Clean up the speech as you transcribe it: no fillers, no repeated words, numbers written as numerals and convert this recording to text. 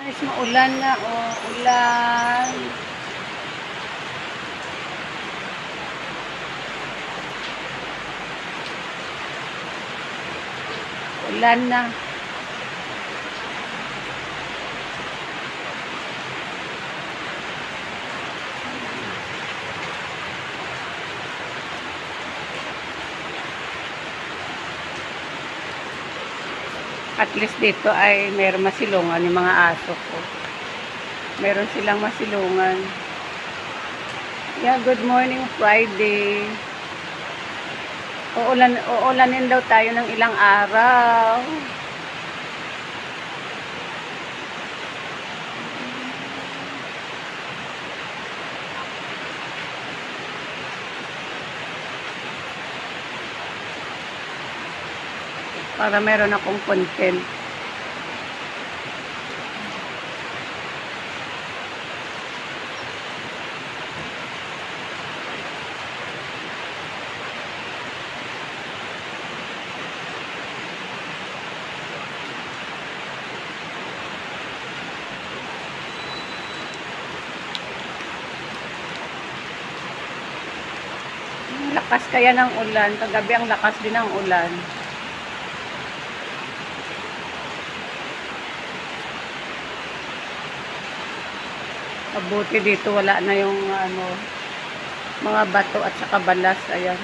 Guys, maulan na, oh, ulan. Ulan na. At least dito ay meron masilungan yung mga aso ko. Meron silang masilungan. Yeah, good morning Friday. Uulanin daw tayo ng ilang araw. Para meron akong content. Lakas kaya ng ulan. Kagabi ang lakas din ng ulan. Mabuti dito wala na yung mga bato at saka balas. Ayan.